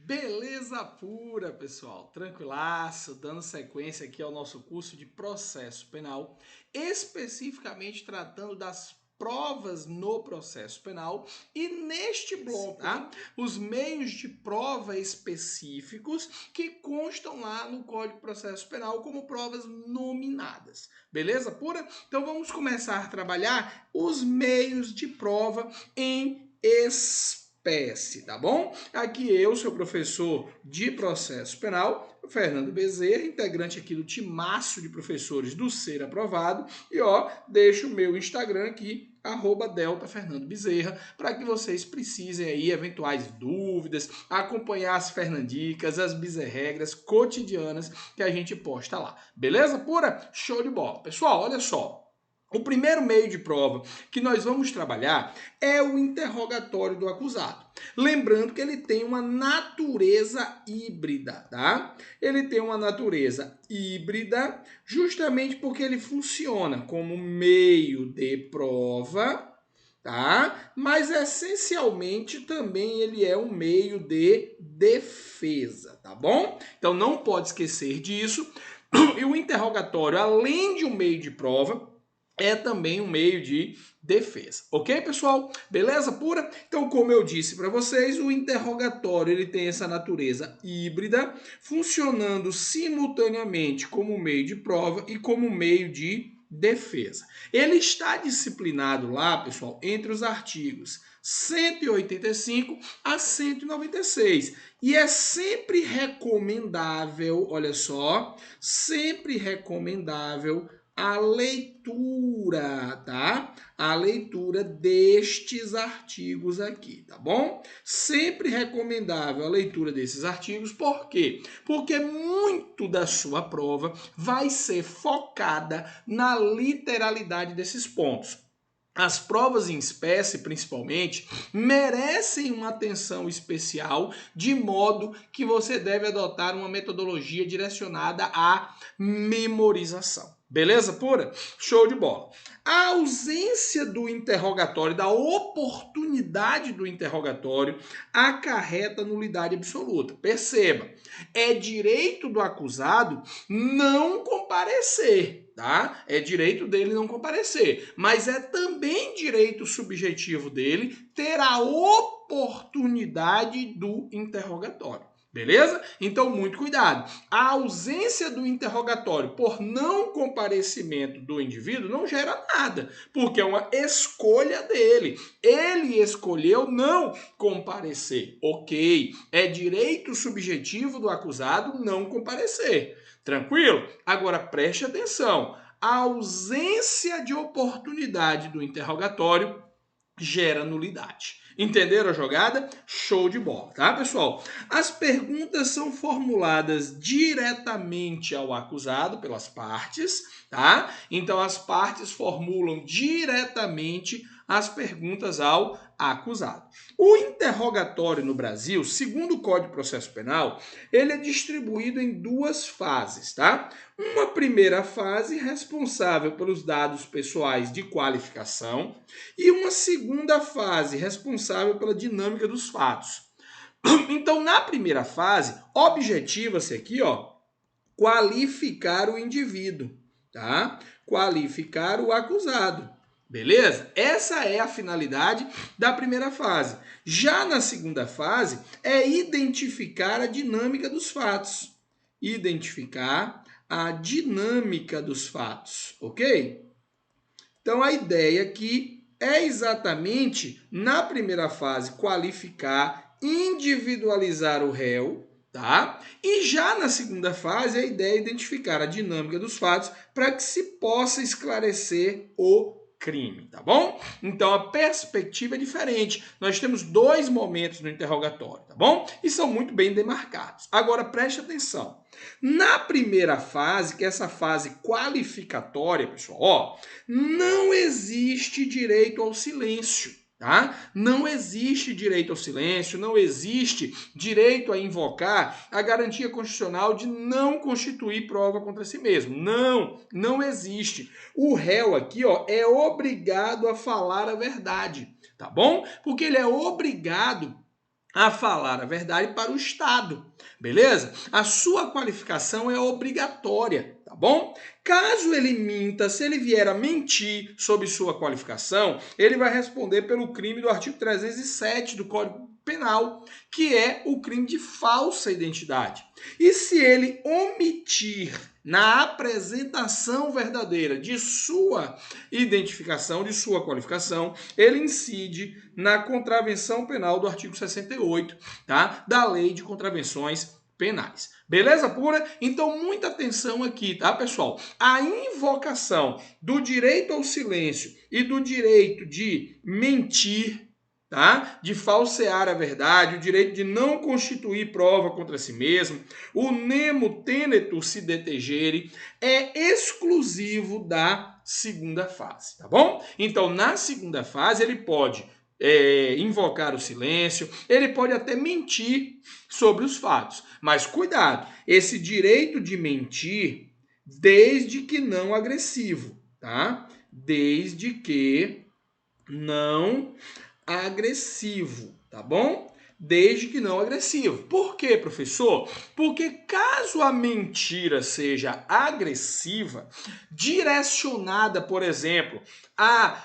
Beleza pura, pessoal. Tranquilaço, dando sequência aqui ao nosso curso de processo penal, especificamente tratando das provas no processo penal e neste bloco, tá? Os meios de prova específicos que constam lá no Código de Processo Penal como provas nominadas. Beleza pura? Então vamos começar a trabalhar os meios de prova em espécie, tá bom? Aqui eu, seu professor de processo penal, Fernando Bezerra, integrante aqui do timaço de professores do Ser Aprovado, e deixo o meu Instagram aqui, @deltafernandobezerra, para que vocês precisem aí, eventuais dúvidas, acompanhar as Fernandicas, as bezerregras cotidianas que a gente posta lá. Beleza pura? Show de bola. Pessoal, olha só. O primeiro meio de prova que nós vamos trabalhar é o interrogatório do acusado. Lembrando que ele tem uma natureza híbrida, tá? Ele tem uma natureza híbrida justamente porque ele funciona como meio de prova, tá? Mas essencialmente também ele é um meio de defesa, tá bom? Então não pode esquecer disso. E o interrogatório, além de um meio de prova, é também um meio de defesa. Ok, pessoal? Beleza pura? Então, como eu disse para vocês, o interrogatório ele tem essa natureza híbrida, funcionando simultaneamente como meio de prova e como meio de defesa. Ele está disciplinado lá, pessoal, entre os artigos 185 a 196. E é sempre recomendável, olha só, sempre recomendável a leitura, tá? A leitura destes artigos aqui, tá bom? Sempre recomendável a leitura desses artigos, por quê? Porque muito da sua prova vai ser focada na literalidade desses pontos. As provas em espécie, principalmente, merecem uma atenção especial, de modo que você deve adotar uma metodologia direcionada à memorização. Beleza pura? Show de bola. A ausência do interrogatório, da oportunidade do interrogatório, acarreta nulidade absoluta. Perceba, é direito do acusado não comparecer, tá? É direito dele não comparecer, mas é também direito subjetivo dele ter a oportunidade do interrogatório. Beleza? Então, muito cuidado. A ausência do interrogatório por não comparecimento do indivíduo não gera nada, porque é uma escolha dele. Ele escolheu não comparecer. Ok, é direito subjetivo do acusado não comparecer. Tranquilo? Agora, preste atenção. A ausência de oportunidade do interrogatório gera nulidade. Entenderam a jogada? Show de bola, tá, pessoal? As perguntas são formuladas diretamente ao acusado pelas partes, tá? Então as partes formulam diretamente as perguntas ao acusado. O interrogatório no Brasil, segundo o Código de Processo Penal, ele é distribuído em duas fases, tá? Uma primeira fase responsável pelos dados pessoais de qualificação e uma segunda fase responsável pela dinâmica dos fatos. Então, na primeira fase, objetiva-se aqui, qualificar o indivíduo, tá? Qualificar o acusado. Beleza? Essa é a finalidade da primeira fase. Já na segunda fase, é identificar a dinâmica dos fatos. Identificar a dinâmica dos fatos, ok? Então, a ideia aqui é exatamente, na primeira fase, qualificar, individualizar o réu, tá? E já na segunda fase, a ideia é identificar a dinâmica dos fatos para que se possa esclarecer o crime, tá bom? Então a perspectiva é diferente. Nós temos dois momentos no interrogatório, tá bom? E são muito bem demarcados. Agora preste atenção. Na primeira fase, que é essa fase qualificatória, pessoal, não existe direito ao silêncio. Tá? Não existe direito ao silêncio, não existe direito a invocar a garantia constitucional de não constituir prova contra si mesmo. Não existe. O réu aqui, é obrigado a falar a verdade, tá bom? Porque ele é obrigado a falar a verdade para o Estado, beleza? A sua qualificação é obrigatória, tá bom? Caso ele minta, se ele vier a mentir sobre sua qualificação, ele vai responder pelo crime do artigo 307 do Código Penal, que é o crime de falsa identidade. E se ele omitir na apresentação verdadeira de sua identificação, de sua qualificação, ele incide na contravenção penal do artigo 68, tá? Da Lei de Contravenções Penais. Beleza pura? Então, muita atenção aqui, tá, pessoal? A invocação do direito ao silêncio e do direito de mentir, tá? De falsear a verdade, o direito de não constituir prova contra si mesmo, o nemo tenetur si detegere, é exclusivo da segunda fase, tá bom? Então, na segunda fase, ele pode invocar o silêncio, ele pode até mentir sobre os fatos. Mas cuidado, esse direito de mentir, desde que não agressivo, tá? Desde que não agressivo, tá bom? Desde que não agressivo. Por quê, professor? Porque caso a mentira seja agressiva, direcionada, por exemplo, a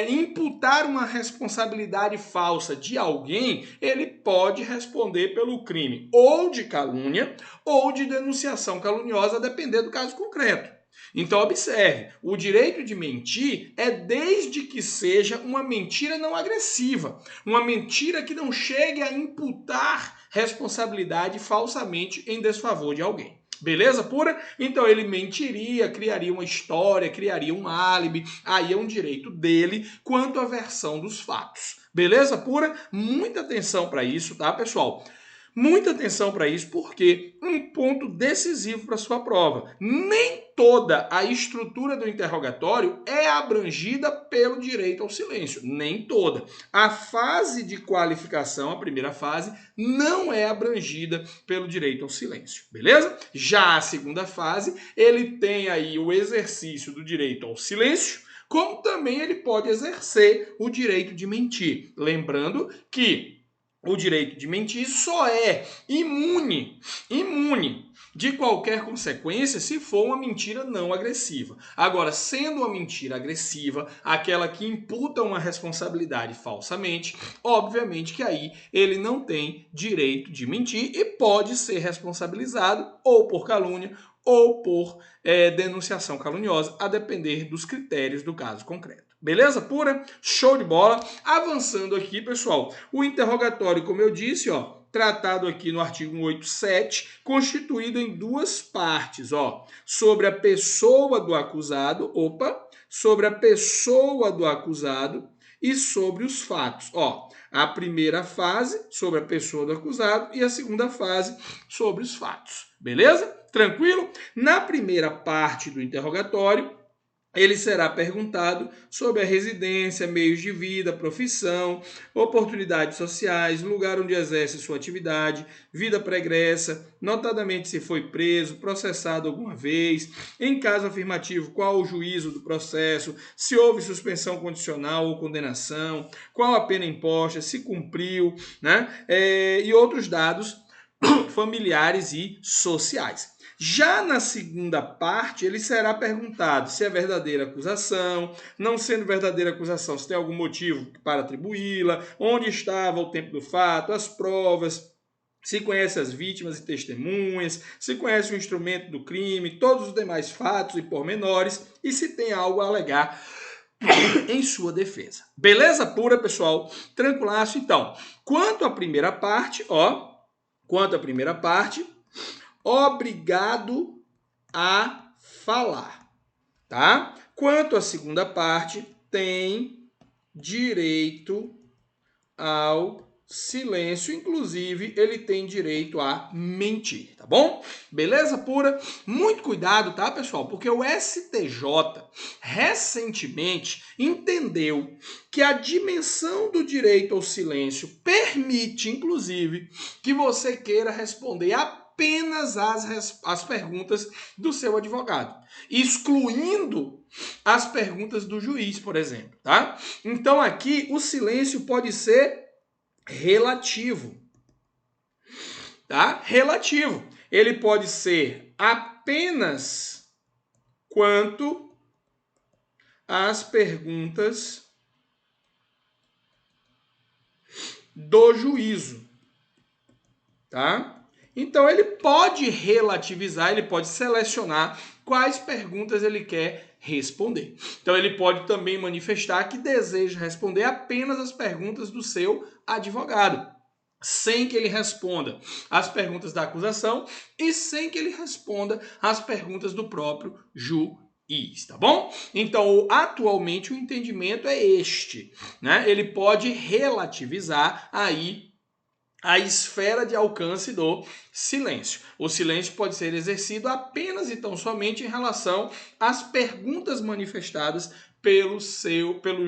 imputar uma responsabilidade falsa de alguém, ele pode responder pelo crime ou de calúnia ou de denunciação caluniosa, a depender do caso concreto. Então, observe, o direito de mentir é desde que seja uma mentira não agressiva, uma mentira que não chegue a imputar responsabilidade falsamente em desfavor de alguém. Beleza pura? Então ele mentiria, criaria uma história, criaria um álibi, aí é um direito dele quanto à versão dos fatos. Beleza pura? Muita atenção para isso, tá, pessoal? Muita atenção para isso, porque um ponto decisivo para sua prova. Nem toda a estrutura do interrogatório é abrangida pelo direito ao silêncio. Nem toda. A fase de qualificação, a primeira fase, não é abrangida pelo direito ao silêncio. Beleza? Já a segunda fase, ele tem aí o exercício do direito ao silêncio, como também ele pode exercer o direito de mentir. Lembrando que o direito de mentir só é imune de qualquer consequência se for uma mentira não agressiva. Agora, sendo uma mentira agressiva, aquela que imputa uma responsabilidade falsamente, obviamente que aí ele não tem direito de mentir e pode ser responsabilizado ou por calúnia ou por denunciação caluniosa, a depender dos critérios do caso concreto. Beleza pura? Show de bola. Avançando aqui, pessoal, o interrogatório, como eu disse, ó, tratado aqui no artigo 187, constituído em duas partes, ó, sobre a pessoa do acusado, sobre a pessoa do acusado e sobre os fatos, ó. A primeira fase sobre a pessoa do acusado e a segunda fase sobre os fatos. Beleza? Tranquilo? Na primeira parte do interrogatório, ele será perguntado sobre a residência, meios de vida, profissão, oportunidades sociais, lugar onde exerce sua atividade, vida pregressa, notadamente se foi preso, processado alguma vez, em caso afirmativo, qual o juízo do processo, se houve suspensão condicional ou condenação, qual a pena imposta, se cumpriu, né? E outros dados familiares e sociais. Já na segunda parte, ele será perguntado se é verdadeira acusação, não sendo verdadeira acusação, se tem algum motivo para atribuí-la, onde estava o tempo do fato, as provas, se conhece as vítimas e testemunhas, se conhece o instrumento do crime, todos os demais fatos e pormenores, e se tem algo a alegar em sua defesa. Beleza pura, pessoal? Tranquilaço. Então, quanto à primeira parte, obrigado a falar, tá? Quanto à segunda parte, tem direito ao silêncio, inclusive ele tem direito a mentir, tá bom? Beleza pura? Muito cuidado, tá, pessoal? Porque o STJ recentemente entendeu que a dimensão do direito ao silêncio permite, inclusive, que você queira responder apenas as perguntas do seu advogado, excluindo as perguntas do juiz, por exemplo, tá? Então aqui o silêncio pode ser relativo. Tá? Relativo. Ele pode ser apenas quanto às perguntas do juízo. Tá? Então, ele pode relativizar, ele pode selecionar quais perguntas ele quer responder. Então, ele pode também manifestar que deseja responder apenas as perguntas do seu advogado, sem que ele responda as perguntas da acusação e sem que ele responda as perguntas do próprio juiz, tá bom? Então, atualmente, o entendimento é este, né? Ele pode relativizar aí a esfera de alcance do silêncio. O silêncio pode ser exercido apenas e tão somente em relação às perguntas manifestadas pelo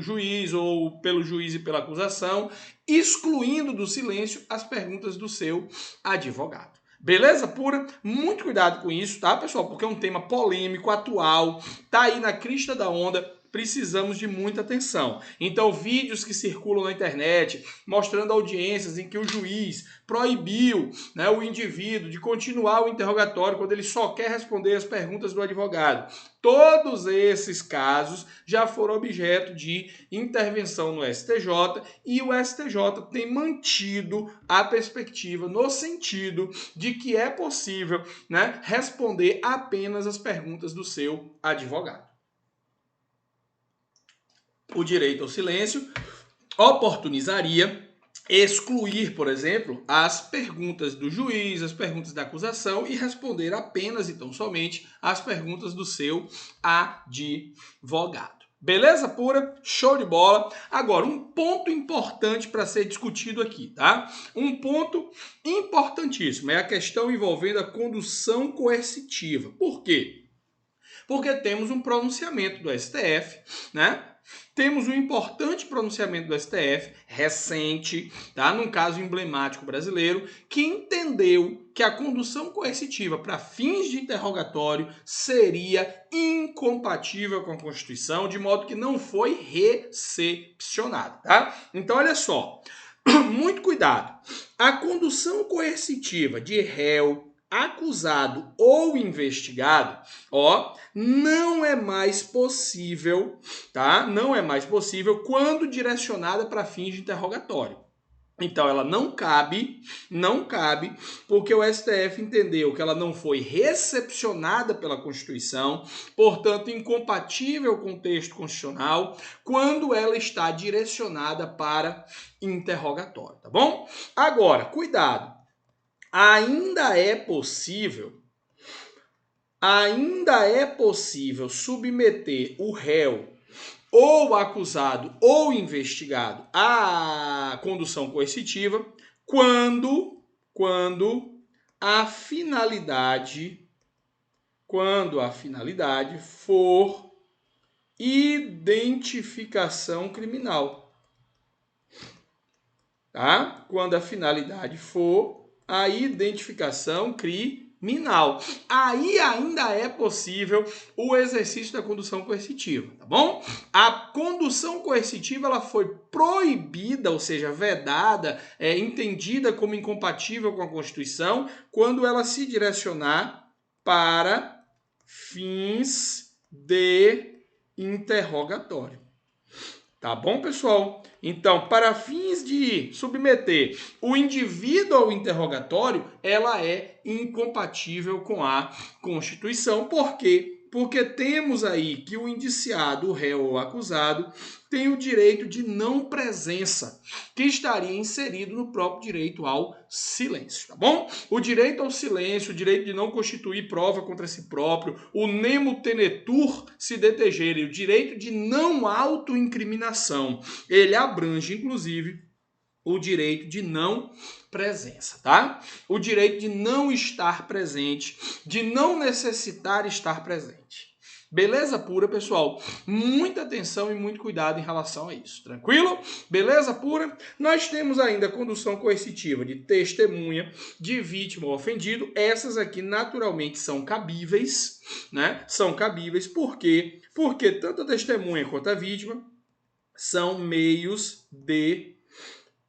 juiz ou pelo juiz e pela acusação, excluindo do silêncio as perguntas do seu advogado. Beleza pura? Muito cuidado com isso, tá, pessoal? Porque é um tema polêmico, atual, tá aí na crista da onda. Precisamos de muita atenção. Então, vídeos que circulam na internet mostrando audiências em que o juiz proibiu, né, o indivíduo de continuar o interrogatório quando ele só quer responder as perguntas do advogado. Todos esses casos já foram objeto de intervenção no STJ e o STJ tem mantido a perspectiva no sentido de que é possível, né, responder apenas as perguntas do seu advogado. O direito ao silêncio oportunizaria excluir, por exemplo, as perguntas do juiz, as perguntas da acusação e responder apenas e tão somente as perguntas do seu advogado. Beleza pura? Show de bola. Agora, um ponto importante para ser discutido aqui, tá? Um ponto importantíssimo é a questão envolvendo a condução coercitiva. Por quê? Porque temos um pronunciamento do STF, né? Temos um importante pronunciamento do STF, recente, tá? Num caso emblemático brasileiro, que entendeu que a condução coercitiva para fins de interrogatório seria incompatível com a Constituição, de modo que não foi recepcionada, tá? Então, olha só, muito cuidado. A condução coercitiva de réu, acusado ou investigado, não é mais possível, tá? Não é mais possível quando direcionada para fins de interrogatório. Então ela não cabe, porque o STF entendeu que ela não foi recepcionada pela Constituição, portanto incompatível com o texto constitucional, quando ela está direcionada para interrogatório, tá bom? Agora, cuidado. Ainda é possível submeter o réu ou acusado ou investigado à condução coercitiva quando a finalidade for identificação criminal. Tá? Quando a finalidade for a identificação criminal. Aí ainda é possível o exercício da condução coercitiva, tá bom? A condução coercitiva ela foi proibida, ou seja, vedada, entendida como incompatível com a Constituição, quando ela se direcionar para fins de interrogatório. Tá bom, pessoal? Então, para fins de submeter o indivíduo ao interrogatório, ela é incompatível com a Constituição. Por quê? Porque temos aí que o indiciado, o réu ou acusado, tem o direito de não presença, que estaria inserido no próprio direito ao silêncio, tá bom? O direito ao silêncio, o direito de não constituir prova contra si próprio, o nemo tenetur se detegere, o direito de não autoincriminação, ele abrange, inclusive, o direito de não presença, tá? O direito de não estar presente, de não necessitar estar presente. Beleza pura, pessoal? Muita atenção e muito cuidado em relação a isso. Tranquilo? Beleza pura? Nós temos ainda a condução coercitiva de testemunha, de vítima ou ofendido. Essas aqui, naturalmente, são cabíveis, né? São cabíveis. Por quê? Porque tanto a testemunha quanto a vítima são meios de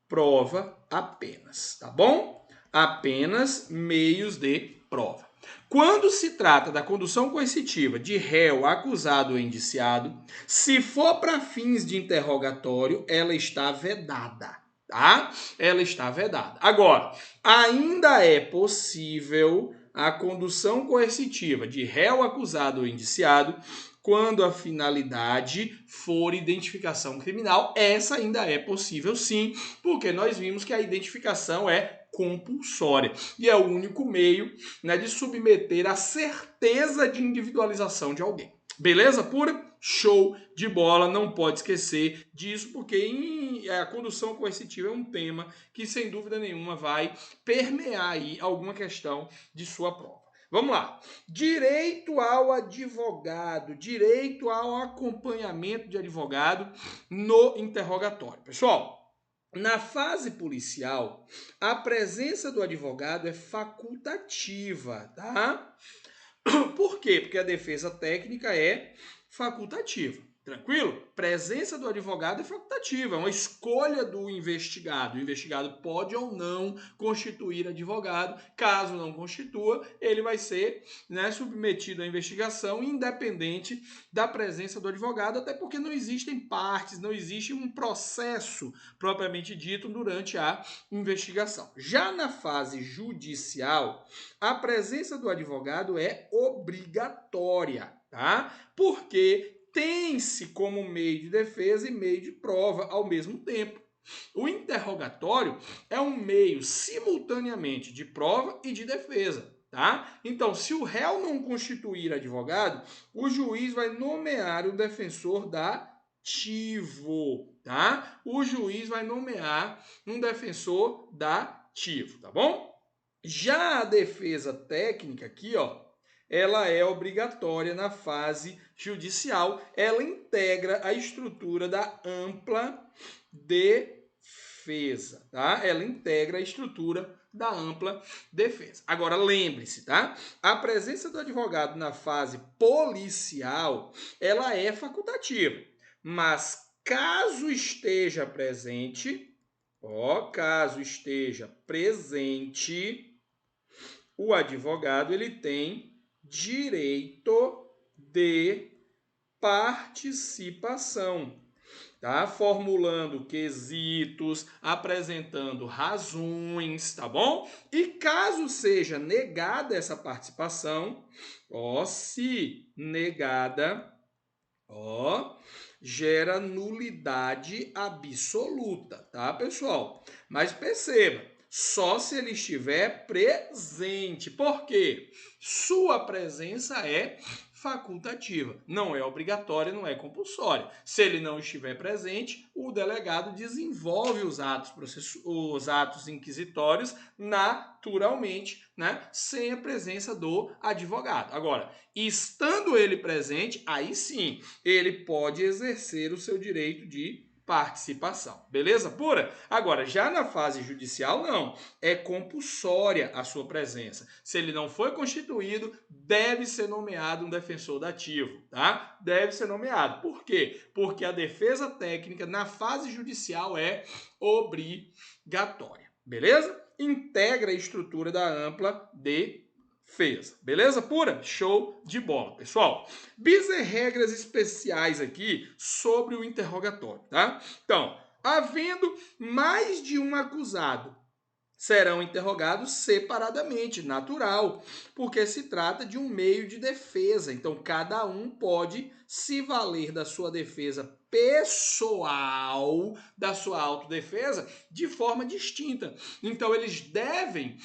prova apenas, tá bom? Apenas meios de prova. Quando se trata da condução coercitiva de réu, acusado ou indiciado, se for para fins de interrogatório, ela está vedada, tá? Ela está vedada. Agora, ainda é possível a condução coercitiva de réu, acusado ou indiciado quando a finalidade for identificação criminal. Essa ainda é possível sim, porque nós vimos que a identificação é compulsória e é o único meio, né, de submeter a certeza de individualização de alguém. Beleza pura? Show de bola, não pode esquecer disso, porque a condução coercitiva é um tema que sem dúvida nenhuma vai permear aí alguma questão de sua prova. Vamos lá. Direito ao advogado, direito ao acompanhamento de advogado no interrogatório. Pessoal, na fase policial, a presença do advogado é facultativa, tá? Por quê? Porque a defesa técnica é facultativa. Tranquilo? Presença do advogado é facultativa, é uma escolha do investigado. O investigado pode ou não constituir advogado. Caso não constitua, ele vai ser, né, submetido à investigação independente da presença do advogado, até porque não existem partes, não existe um processo propriamente dito durante a investigação. Já na fase judicial, a presença do advogado é obrigatória, tá? Porque tem-se como meio de defesa e meio de prova ao mesmo tempo. O interrogatório é um meio simultaneamente de prova e de defesa, tá? Então, se o réu não constituir advogado, o juiz vai nomear o defensor dativo, tá? O juiz vai nomear um defensor dativo, tá bom? Já a defesa técnica aqui, ó, ela é obrigatória na fase judicial. Ela integra a estrutura da ampla defesa, tá? Ela integra a estrutura da ampla defesa. Agora, lembre-se, tá? A presença do advogado na fase policial, ela é facultativa. Mas caso esteja presente, caso esteja presente, o advogado ele tem direito de participação, tá? Formulando quesitos, apresentando razões, tá bom? E caso seja negada essa participação, se negada, gera nulidade absoluta, tá, pessoal? Mas perceba, só se ele estiver presente. Por quê? Sua presença é facultativa, não é obrigatória, não é compulsória. Se ele não estiver presente, o delegado desenvolve os atos inquisitórios naturalmente, né, sem a presença do advogado. Agora, estando ele presente, aí sim, ele pode exercer o seu direito de participação. Beleza pura? Agora, já na fase judicial, não. É compulsória a sua presença. Se ele não foi constituído, deve ser nomeado um defensor dativo, tá? Deve ser nomeado. Por quê? Porque a defesa técnica na fase judicial é obrigatória. Beleza? Integra a estrutura da ampla defesa. Beleza pura? Show de bola, pessoal. Bis e regras especiais aqui sobre o interrogatório, tá? Então, havendo mais de um acusado, serão interrogados separadamente, natural, porque se trata de um meio de defesa. Então, cada um pode se valer da sua defesa pessoal, da sua autodefesa, de forma distinta. Então, eles devem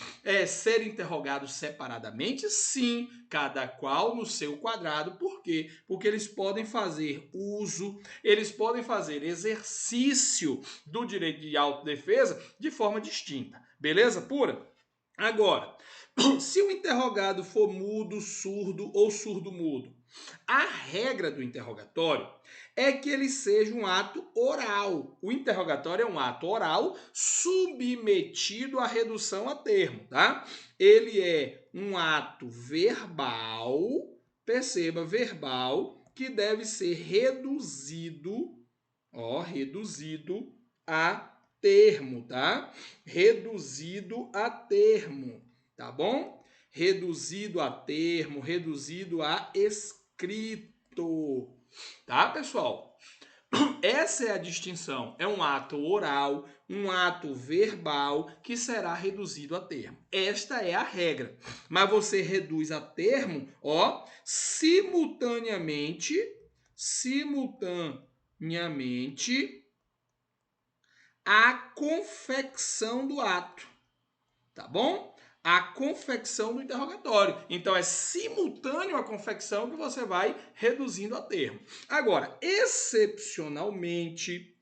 ser interrogados separadamente, sim, cada qual no seu quadrado. Por quê? Porque eles podem fazer uso, eles podem fazer exercício do direito de autodefesa de forma distinta. Beleza pura? Agora, se o interrogado for mudo, surdo ou surdo-mudo, a regra do interrogatório é que ele seja um ato oral. O interrogatório é um ato oral submetido à redução a termo, tá? Ele é um ato verbal, perceba, verbal, que deve ser reduzido a termo, tá? Reduzido a termo, tá bom? Reduzido a termo, reduzido a escrito, tá, pessoal? Essa é a distinção. É um ato oral, um ato verbal que será reduzido a termo. Esta é a regra. Mas você reduz a termo, ó, simultaneamente a confecção do ato, tá bom? A confecção do interrogatório. Então, é simultâneo à confecção que você vai reduzindo a termo. Agora, excepcionalmente,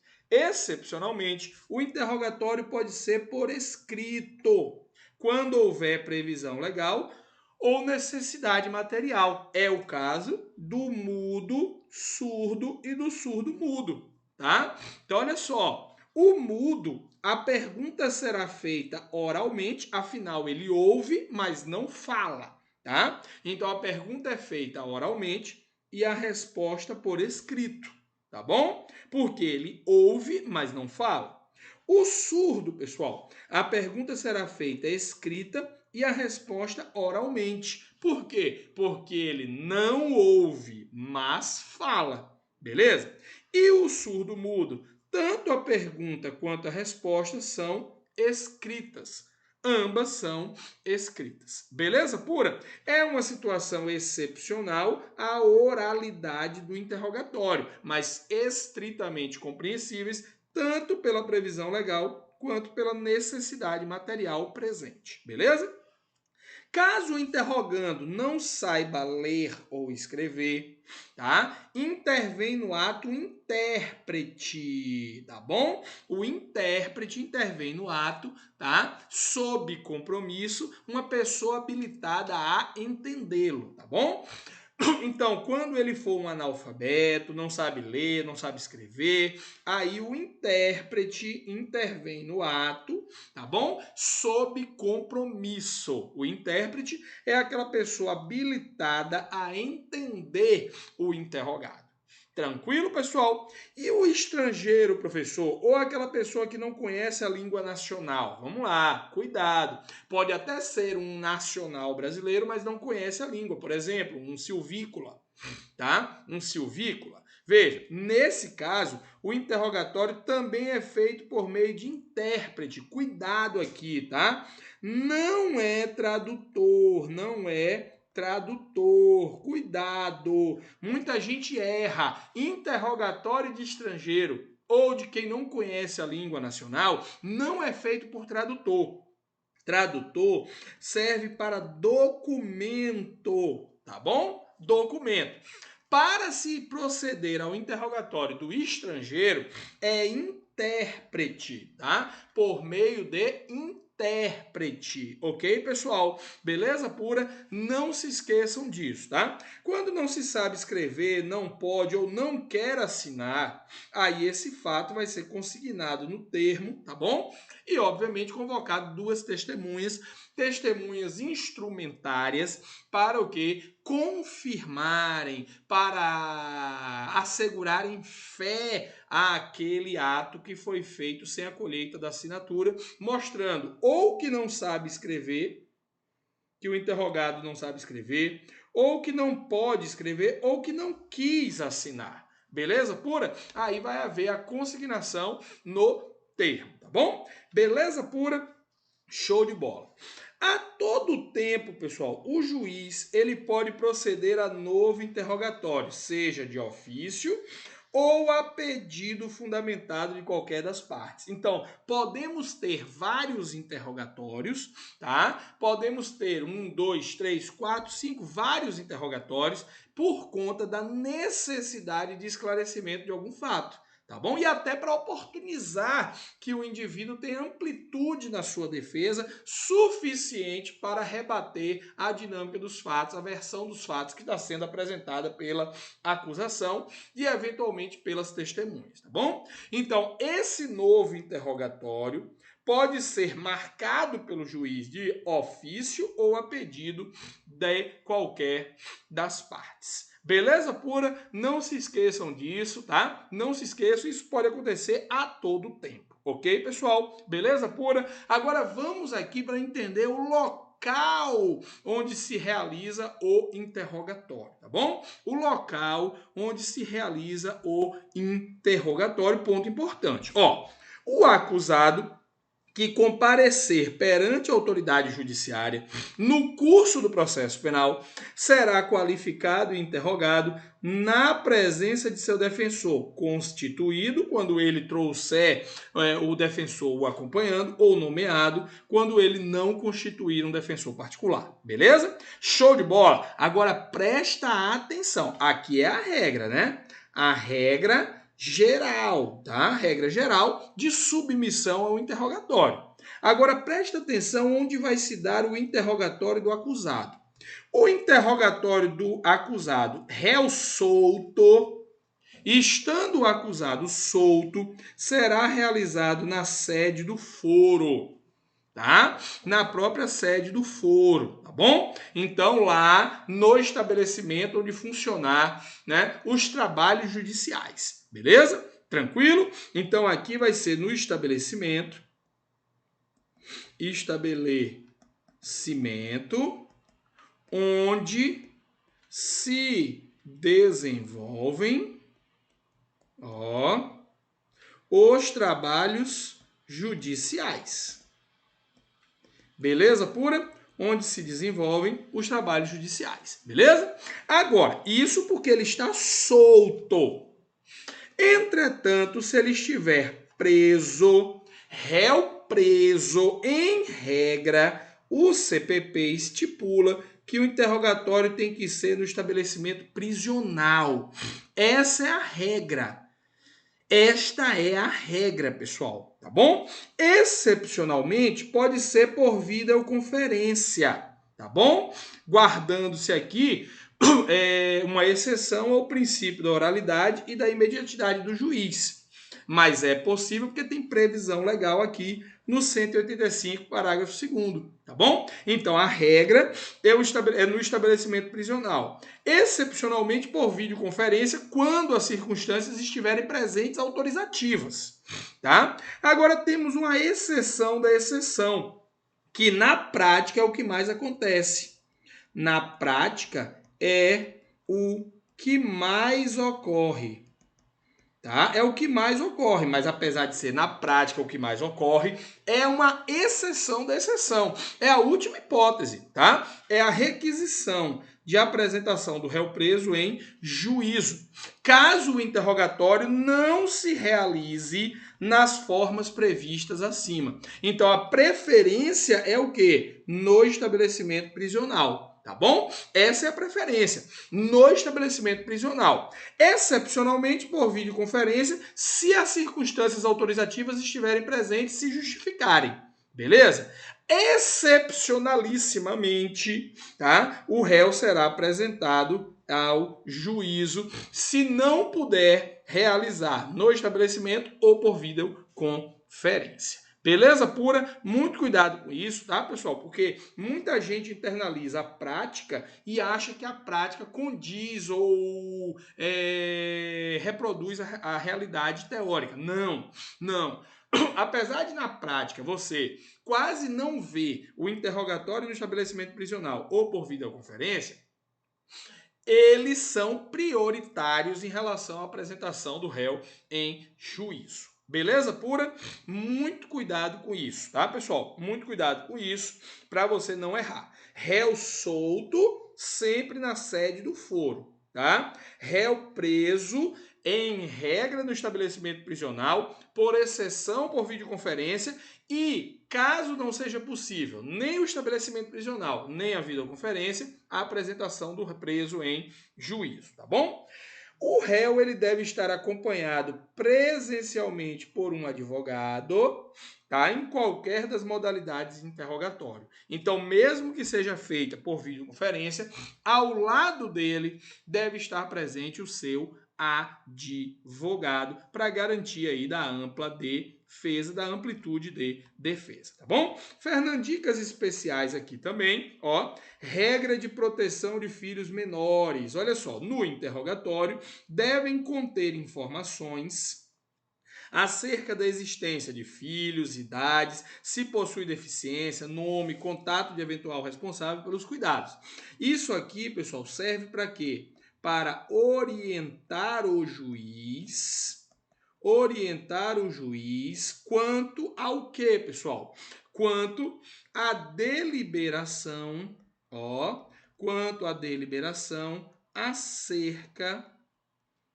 o interrogatório pode ser por escrito, quando houver previsão legal ou necessidade material. É o caso do mudo surdo e do surdo mudo, tá? Então, olha só, o mudo, a pergunta será feita oralmente, afinal ele ouve, mas não fala, tá? Então a pergunta é feita oralmente e a resposta por escrito, tá bom? Porque ele ouve, mas não fala. O surdo, pessoal, a pergunta será feita escrita e a resposta oralmente. Por quê? Porque ele não ouve, mas fala, beleza? E o surdo mudo? Tanto a pergunta quanto a resposta são escritas. Ambas são escritas. Beleza pura? É uma situação excepcional a oralidade do interrogatório, mas estritamente compreensíveis tanto pela previsão legal quanto pela necessidade material presente. Beleza? Caso o interrogando não saiba ler ou escrever, tá? Intervém no ato o intérprete, tá bom? O intérprete intervém no ato, tá? Sob compromisso, uma pessoa habilitada a entendê-lo, tá bom? Então, quando ele for um analfabeto, não sabe ler, não sabe escrever, aí o intérprete intervém no ato, tá bom? Sob compromisso. O intérprete é aquela pessoa habilitada a entender o interrogado. Tranquilo, pessoal? E o estrangeiro, professor, ou aquela pessoa que não conhece a língua nacional? Vamos lá, cuidado. Pode até ser um nacional brasileiro, mas não conhece a língua. Por exemplo, um silvícola, tá? Um silvícola. Veja, nesse caso, o interrogatório também é feito por meio de intérprete. Cuidado aqui, tá? Não é tradutor, não é tradutor, cuidado. Muita gente erra. Interrogatório de estrangeiro ou de quem não conhece a língua nacional não é feito por tradutor. Tradutor serve para documento, tá bom? Documento. Para se proceder ao interrogatório do estrangeiro, é intérprete, tá? Por meio de intérprete, ok, pessoal? Beleza pura? Não se esqueçam disso, tá? Quando não se sabe escrever, não pode ou não quer assinar, aí esse fato vai ser consignado no termo, tá bom? E, obviamente, convocado duas testemunhas instrumentárias para o quê? Confirmarem, para assegurarem fé àquele ato que foi feito sem a colheita da assinatura, mostrando ou que não sabe escrever, que o interrogado não sabe escrever, ou que não pode escrever, ou que não quis assinar. Beleza pura? Aí vai haver a consignação no termo, tá bom? Beleza pura? Show de bola. A todo tempo, pessoal, o juiz ele pode proceder a novo interrogatório, seja de ofício ou a pedido fundamentado de qualquer das partes. Então, podemos ter vários interrogatórios, tá? Podemos ter 1, 2, 3, 4, 5, vários interrogatórios por conta da necessidade de esclarecimento de algum fato. Tá bom? E até para oportunizar que o indivíduo tenha amplitude na sua defesa suficiente para rebater a dinâmica dos fatos, a versão dos fatos que está sendo apresentada pela acusação e eventualmente pelas testemunhas, tá bom? Então, esse novo interrogatório pode ser marcado pelo juiz de ofício ou a pedido de qualquer das partes. Beleza pura? Não se esqueçam disso, tá? Não se esqueçam, isso pode acontecer a todo tempo, ok, pessoal? Beleza pura? Agora vamos aqui para entender o local onde se realiza o interrogatório, tá bom? O local onde se realiza o interrogatório, ponto importante. Ó, o acusado que comparecer perante a autoridade judiciária no curso do processo penal será qualificado e interrogado na presença de seu defensor, constituído quando ele trouxer o defensor o acompanhando, ou nomeado quando ele não constituir um defensor particular. Beleza? Show de bola! Agora presta atenção, aqui é a regra, né? A regra geral, tá? Regra geral de submissão ao interrogatório. Agora presta atenção onde vai se dar o interrogatório do acusado. O interrogatório do acusado réu solto, estando o acusado solto, será realizado na sede do foro, tá? Na própria sede do foro, tá bom? Então lá no estabelecimento onde funcionar, né, os trabalhos judiciais, beleza? Tranquilo? Então aqui vai ser no estabelecimento onde se desenvolvem os trabalhos judiciais. Beleza pura? Onde se desenvolvem os trabalhos judiciais. Beleza? Agora, isso porque ele está solto. Entretanto, se ele estiver preso, réu preso, em regra, o CPP estipula que o interrogatório tem que ser no estabelecimento prisional. Essa é a regra. Esta é a regra, pessoal, tá bom? Excepcionalmente, pode ser por videoconferência, tá bom? Guardando-se aqui uma exceção ao princípio da oralidade e da imediatidade do juiz. Mas é possível porque tem previsão legal aqui no 185, parágrafo 2º, tá bom? Então, a regra é no estabelecimento prisional. Excepcionalmente por videoconferência, quando as circunstâncias estiverem presentes autorizativas, tá? Agora, temos uma exceção da exceção, que na prática é o que mais acontece. Na prática é o que mais ocorre. Tá? É o que mais ocorre, mas apesar de ser na prática o que mais ocorre, é uma exceção da exceção. É a última hipótese, tá? É a requisição de apresentação do réu preso em juízo, caso o interrogatório não se realize nas formas previstas acima. Então, a preferência é o quê? No estabelecimento prisional. Tá bom? Essa é a preferência no estabelecimento prisional. Excepcionalmente, por videoconferência, se as circunstâncias autorizativas estiverem presentes, se justificarem. Beleza? Excepcionalissimamente, tá? O réu será apresentado ao juízo se não puder realizar no estabelecimento ou por videoconferência. Beleza pura? Muito cuidado com isso, tá, pessoal? Porque muita gente internaliza a prática e acha que a prática condiz ou reproduz a realidade teórica. Não, não. Apesar de na prática você quase não ver o interrogatório no estabelecimento prisional ou por videoconferência, eles são prioritários em relação à apresentação do réu em juízo. Beleza pura? Muito cuidado com isso, tá, pessoal? Muito cuidado com isso para você não errar. Réu solto sempre na sede do foro, tá? Réu preso em regra no estabelecimento prisional, por exceção por videoconferência e, caso não seja possível nem o estabelecimento prisional, nem a videoconferência, a apresentação do preso em juízo, tá bom? O réu ele deve estar acompanhado presencialmente por um advogado, tá? Em qualquer das modalidades de interrogatório. Então, mesmo que seja feita por videoconferência, ao lado dele deve estar presente o seu advogado para garantir aí da ampla defesa, da amplitude de defesa, tá bom? Fernandicas especiais aqui também, ó, regra de proteção de filhos menores. Olha só, no interrogatório devem conter informações acerca da existência de filhos, idades, se possui deficiência, nome, contato de eventual responsável pelos cuidados. Isso aqui, pessoal, serve para quê? Para orientar o juiz quanto ao quê, pessoal? Quanto à deliberação, quanto à deliberação acerca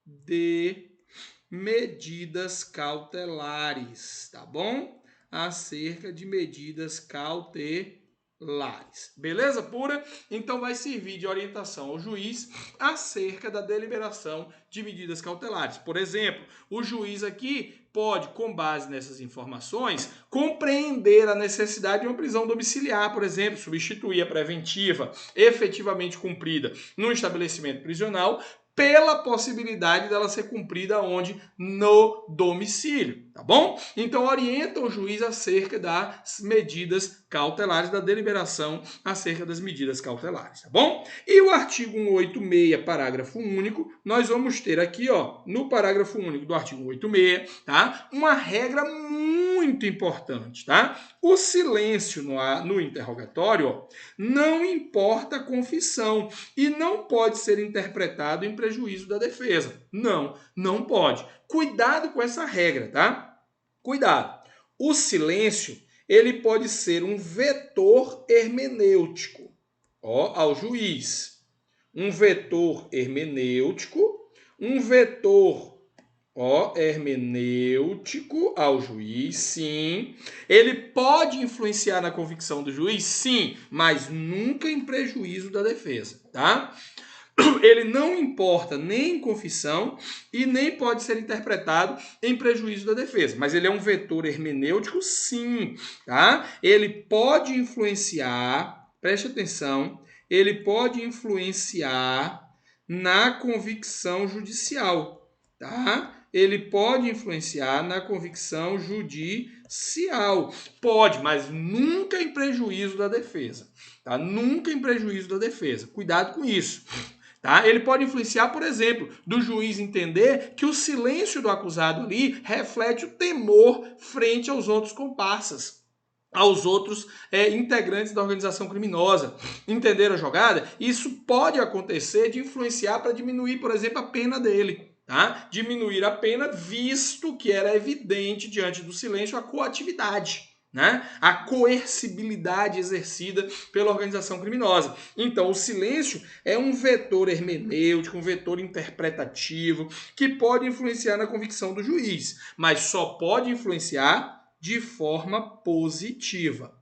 de medidas cautelares, tá bom? Acerca de medidas cautelares. Beleza pura? Então vai servir de orientação ao juiz acerca da deliberação de medidas cautelares. Por exemplo, o juiz aqui pode, com base nessas informações, compreender a necessidade de uma prisão domiciliar, por exemplo, substituir a preventiva efetivamente cumprida no estabelecimento prisional pela possibilidade dela ser cumprida onde? No domicílio, tá bom? Então orienta o juiz acerca das medidas cautelares, da deliberação acerca das medidas cautelares, tá bom? E o artigo 186, parágrafo único, nós vamos ter aqui, ó, no parágrafo único do artigo 186, tá? Uma regra muito importante, tá? O silêncio no interrogatório, ó, não importa a confissão e não pode ser interpretado em prejuízo da defesa. Não pode. Cuidado com essa regra, tá? Cuidado. O silêncio, ele pode ser um vetor hermenêutico, ó, ao juiz. Um vetor hermenêutico, hermenêutico ao juiz, sim. Ele pode influenciar na convicção do juiz, sim, mas nunca em prejuízo da defesa, tá? Ele não importa nem em confissão e nem pode ser interpretado em prejuízo da defesa, mas ele é um vetor hermenêutico, sim, tá? Ele pode influenciar, preste atenção, ele pode influenciar na convicção judicial, tá? Ele pode influenciar na convicção judicial. Pode, mas nunca em prejuízo da defesa, tá? Nunca em prejuízo da defesa. Cuidado com isso. Tá? Ele pode influenciar, por exemplo, do juiz entender que o silêncio do acusado ali reflete o temor frente aos outros comparsas, aos outros integrantes da organização criminosa. Entenderam a jogada? Isso pode acontecer de influenciar para diminuir, por exemplo, a pena dele. Tá? Diminuir a pena, visto que era evidente diante do silêncio a coatividade, né? A coercibilidade exercida pela organização criminosa. Então, o silêncio é um vetor hermenêutico, um vetor interpretativo, que pode influenciar na convicção do juiz, mas só pode influenciar de forma positiva,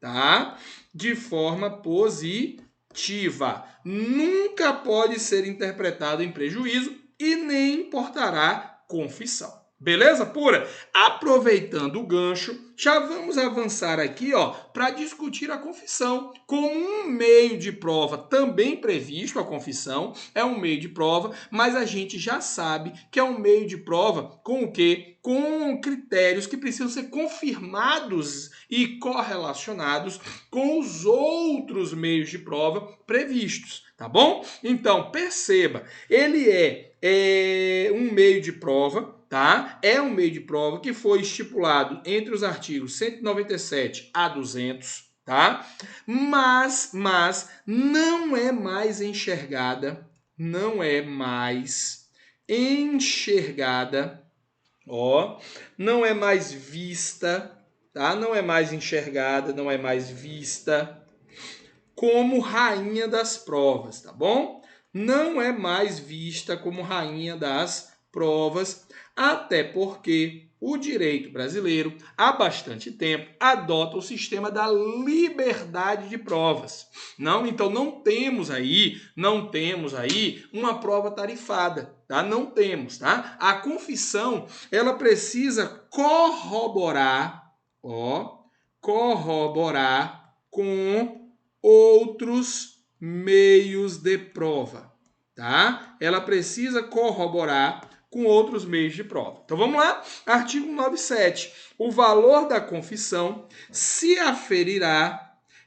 tá? De forma positiva. Nunca pode ser interpretado em prejuízo e nem importará confissão. Beleza pura? Aproveitando o gancho, já vamos avançar aqui, ó, para discutir a confissão como um meio de prova também previsto. A confissão é um meio de prova, mas a gente já sabe que é um meio de prova com o quê? Com critérios que precisam ser confirmados e correlacionados com os outros meios de prova previstos, tá bom? Então, perceba, ele é um meio de prova, tá? É um meio de prova que foi estipulado entre os artigos 197 a 200, tá? Mas não é mais enxergada, ó, não é mais vista, tá? Não é mais enxergada, não é mais vista como rainha das provas, tá bom? Não é mais vista como rainha das provas, até porque o direito brasileiro, há bastante tempo, adota o sistema da liberdade de provas. Então não temos aí uma prova tarifada, tá? Não temos, tá? A confissão, ela precisa corroborar com outros meios de prova, tá? Ela precisa corroborar com outros meios de prova. Então vamos lá, artigo 97. O valor da confissão se aferirá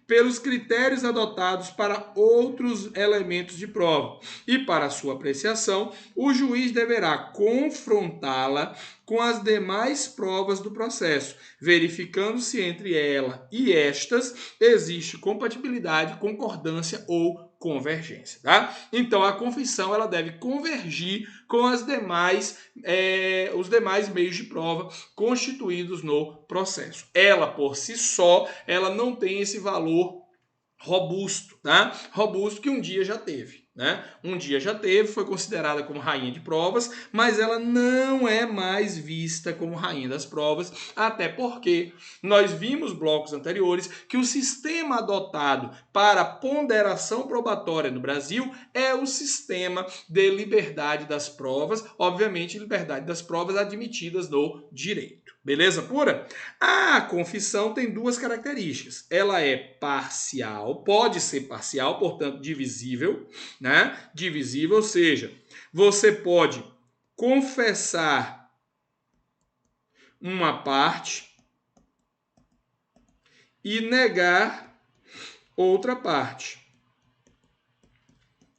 pelos critérios adotados para outros elementos de prova. E para sua apreciação, o juiz deverá confrontá-la com as demais provas do processo, verificando se entre ela e estas existe compatibilidade, concordância ou convergência, tá? Então a confissão ela deve convergir com os demais meios de prova constituídos no processo. Ela por si só, ela não tem esse valor robusto, tá? Robusto que um dia já teve. Né? Um dia já teve, foi considerada como rainha de provas, mas ela não é mais vista como rainha das provas, até porque nós vimos blocos anteriores que o sistema adotado para ponderação probatória no Brasil é o sistema de liberdade das provas, obviamente liberdade das provas admitidas no direito. Beleza pura? A confissão tem duas características. Ela é parcial, pode ser parcial, portanto divisível, né? Divisível, ou seja, você pode confessar uma parte e negar outra parte,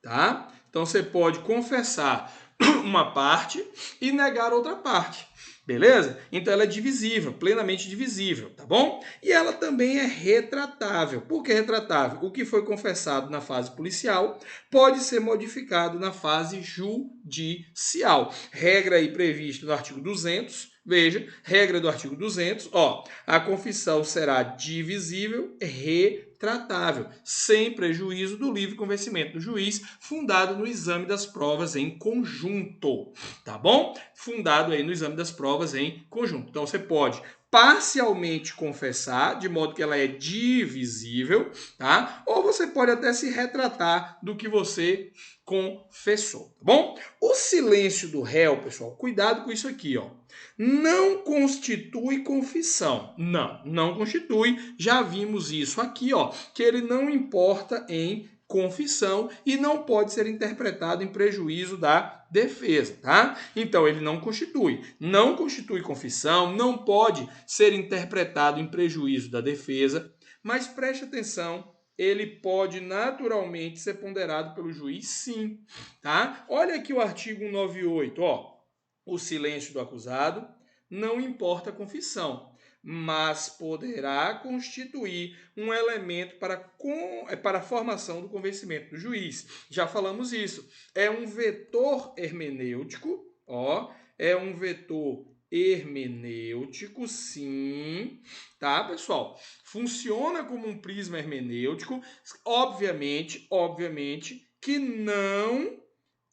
tá? Então você pode confessar uma parte e negar outra parte. Beleza? Então ela é divisível, plenamente divisível, tá bom? E ela também é retratável. Por que retratável? O que foi confessado na fase policial pode ser modificado na fase judicial. Regra aí prevista no artigo 200. Veja, regra do artigo 200, a confissão será divisível, retratável, sem prejuízo do livre convencimento do juiz, fundado no exame das provas em conjunto, tá bom? Fundado aí no exame das provas em conjunto. Então, você pode parcialmente confessar, de modo que ela é divisível, tá? Ou você pode até se retratar do que você confessou, tá bom? O silêncio do réu, pessoal, cuidado com isso aqui, não constitui confissão. Não constitui. Já vimos isso aqui, que ele não importa em confissão e não pode ser interpretado em prejuízo da defesa, tá? Então, ele não constitui confissão, não pode ser interpretado em prejuízo da defesa, mas preste atenção, ele pode naturalmente ser ponderado pelo juiz, sim, tá? Olha aqui o artigo 198, o silêncio do acusado não importa a confissão, mas poderá constituir um elemento para a formação do convencimento do juiz. Já falamos isso. É um vetor hermenêutico, é um vetor hermenêutico, sim, tá, pessoal? Funciona como um prisma hermenêutico, obviamente que não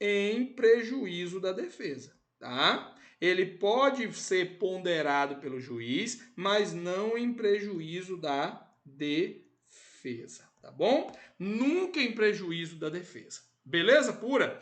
em prejuízo da defesa, tá? Ele pode ser ponderado pelo juiz, mas não em prejuízo da defesa, tá bom? Nunca em prejuízo da defesa. Beleza pura?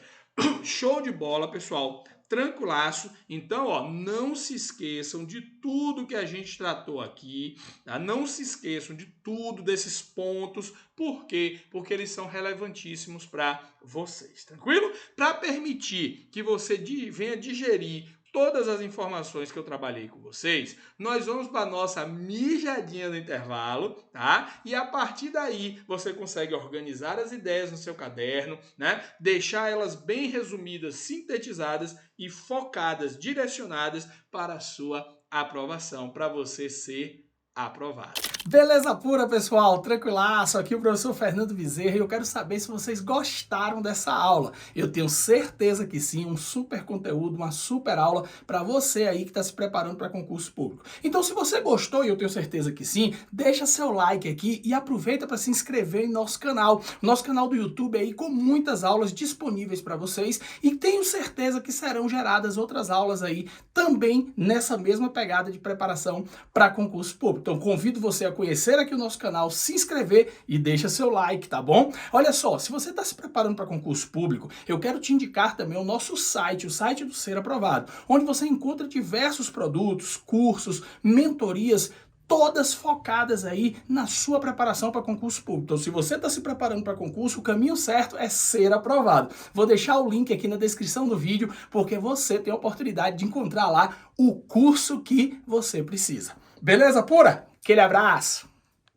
Show de bola, pessoal. Tranquilaço. Então, não se esqueçam de tudo que a gente tratou aqui, tá? Não se esqueçam de tudo desses pontos. Por quê? Porque eles são relevantíssimos para vocês, tranquilo? Para permitir que você venha digerir todas as informações que eu trabalhei com vocês, nós vamos para a nossa mijadinha no intervalo, tá? E a partir daí você consegue organizar as ideias no seu caderno, né? Deixar elas bem resumidas, sintetizadas e focadas, direcionadas para a sua aprovação, para você ser aprovado. Beleza pura, pessoal, tranquilaço, aqui o professor Fernando Bezerra e eu quero saber se vocês gostaram dessa aula. Eu tenho certeza que sim, um super conteúdo, uma super aula para você aí que está se preparando para concurso público. Então, se você gostou, e eu tenho certeza que sim, deixa seu like aqui e aproveita para se inscrever em nosso canal do YouTube aí com muitas aulas disponíveis para vocês e tenho certeza que serão geradas outras aulas aí também nessa mesma pegada de preparação para concurso público. Então, convido você a conhecer aqui o nosso canal, se inscrever e deixa seu like, tá bom? Olha só, se você está se preparando para concurso público, eu quero te indicar também o nosso site, o site do Ser Aprovado, onde você encontra diversos produtos, cursos, mentorias, todas focadas aí na sua preparação para concurso público. Então, se você está se preparando para concurso, o caminho certo é ser aprovado. Vou deixar o link aqui na descrição do vídeo, porque você tem a oportunidade de encontrar lá o curso que você precisa. Beleza pura? Aquele abraço!